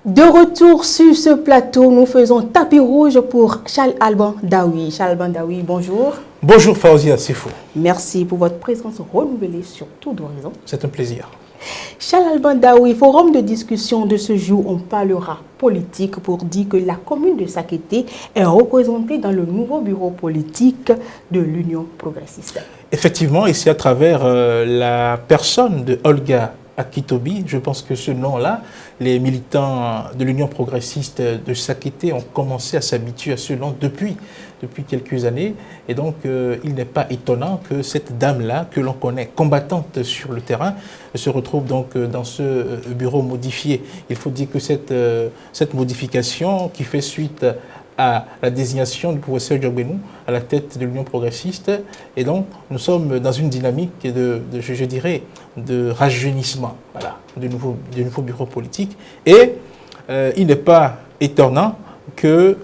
De retour sur ce plateau, nous faisons tapis rouge pour Charles Alban Daoui. Charles Alban Daoui, bonjour. Bonjour Faouzia Sifou. Merci pour votre présence renouvelée sur tout d'horizon. C'est un plaisir. Charles Alban Daoui, forum de discussion de ce jour, on parlera politique pour dire que la commune de Sakété est représentée dans le nouveau bureau politique de l'Union progressiste. Effectivement, ici à travers la personne de Olga Akitobi, je pense que ce nom-là, les militants de l'Union progressiste de Sakété ont commencé à s'habituer à ce nom depuis quelques années. Et donc, il n'est pas étonnant que cette dame-là, que l'on connaît combattante sur le terrain, se retrouve donc dans ce bureau modifié. Il faut dire que cette modification qui fait suite à la désignation du professeur Djogbenou à la tête de l'Union progressiste. Et donc, nous sommes dans une dynamique je dirais, de rajeunissement, voilà, du nouveau bureau politique. Et il n'est pas étonnant que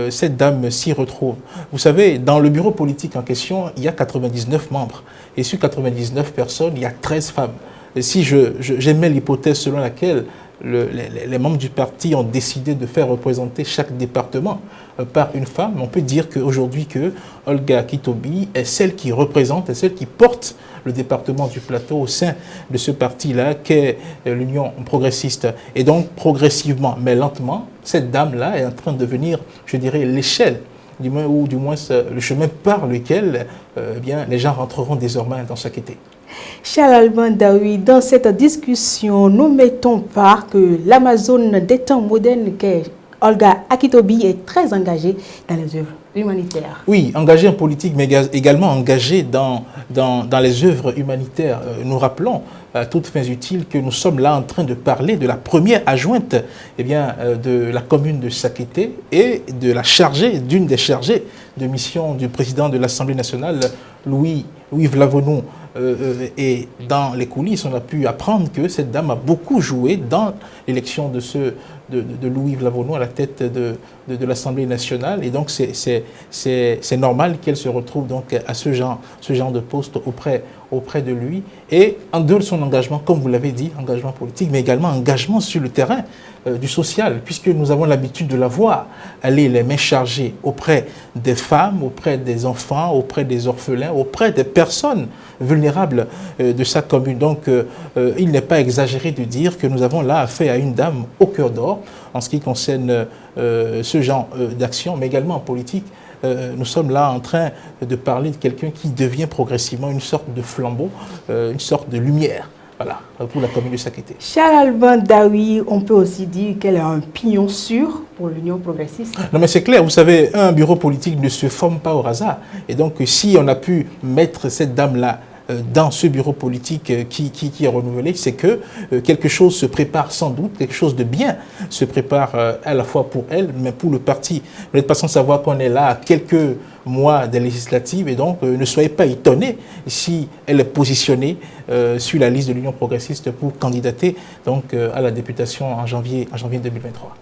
cette dame s'y retrouve. Vous savez, dans le bureau politique en question, il y a 99 membres. Et sur 99 personnes, il y a 13 femmes. Et si j'émets l'hypothèse selon laquelle les membres du parti ont décidé de faire représenter chaque département par une femme, on peut dire qu'aujourd'hui que Olga Akitobi est celle qui représente, est celle qui porte le département du Plateau au sein de ce parti-là qu'est l'Union progressiste. Et donc progressivement, mais lentement, cette dame-là est en train de devenir, je dirais, l'échelle, ou du moins le chemin par lequel bien, les gens rentreront désormais dans Sakété. Charles Alban Daoui, dans cette discussion, nous mettons part que l'Amazone des temps modernes qu'est Olga Akitobi est très engagée dans les œuvres humanitaires. Oui, engagée en politique, mais également engagée dans les œuvres humanitaires. Nous rappelons à toutes fins utiles que nous sommes là en train de parler de la première adjointe de la commune de Sakété et de la chargée, d'une des chargées de mission du président de l'Assemblée nationale, Louis Vlavonou. Et dans les coulisses, on a pu apprendre que cette dame a beaucoup joué dans l'élection de Louis Vlavonou à la tête de l'Assemblée nationale. Et donc, c'est normal qu'elle se retrouve donc à ce genre de poste auprès de lui. Et en dehors de son engagement, comme vous l'avez dit, engagement politique, mais également engagement sur le terrain du social, puisque nous avons l'habitude de la voir aller les mains chargées auprès des femmes, auprès des enfants, auprès des orphelins, auprès des personnes vulnérables de sa commune. Donc, il n'est pas exagéré de dire que nous avons là affaire à une dame au cœur d'or en ce qui concerne ce genre d'action, mais également en politique. Nous sommes là en train de parler de quelqu'un qui devient progressivement une sorte de flambeau, une sorte de lumière. Voilà, pour la commune de Sakété. Charles Alban Daoui, on peut aussi dire qu'elle a un pignon sûr pour l'Union progressiste. Non mais c'est clair, vous savez, un bureau politique ne se forme pas au hasard. Et donc, si on a pu mettre cette dame-là dans ce bureau politique qui est renouvelé, c'est que quelque chose se prépare sans doute, quelque chose de bien se prépare à la fois pour elle, mais pour le parti. Vous n'êtes pas sans savoir qu'on est là à quelques mois des législatives et donc ne soyez pas étonnés si elle est positionnée sur la liste de l'Union progressiste pour candidater donc, à la députation en janvier 2023.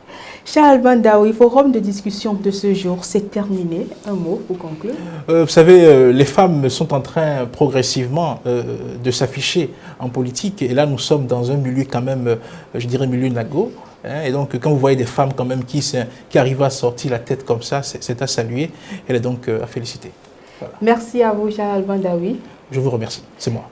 Charles Alban Daoui, forum de discussion de ce jour, c'est terminé. Un mot pour conclure. Vous savez, les femmes sont en train progressivement de s'afficher en politique. Et là, nous sommes dans un milieu quand même, je dirais, milieu nago. Et donc, quand vous voyez des femmes quand même qui arrivent à sortir la tête comme ça, c'est à saluer. Elle est donc à féliciter. Voilà. Merci à vous, Charles Alban Daoui. Je vous remercie. C'est moi.